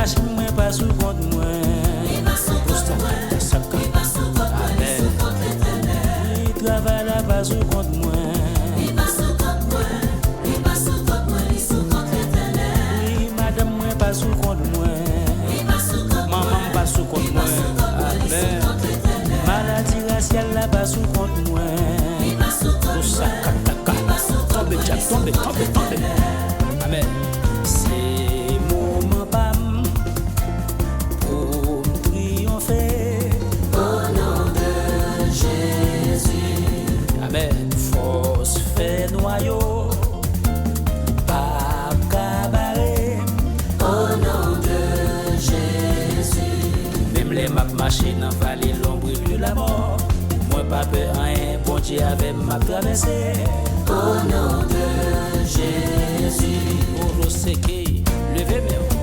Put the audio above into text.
machine moi pas sous compte moi. Il travaille là pas sous compte moi. Oui, madame moi pas sous compte moi. Maman pas sous compte moi. Maladie raciale là pas sous compte moi. Tout ça kataka. Tombe Jack, tombe. Amen. C'est moment bam pour triompher au nom de Jésus. Amen. Force fait noyau, pas cabaret au nom de Jésus. Même les maps machines en vallée l'ombre de la mort. Moi pas peur rien, bon Dieu avait m'a traversé au nom de Jésus. Pour le séquer, levez-moi.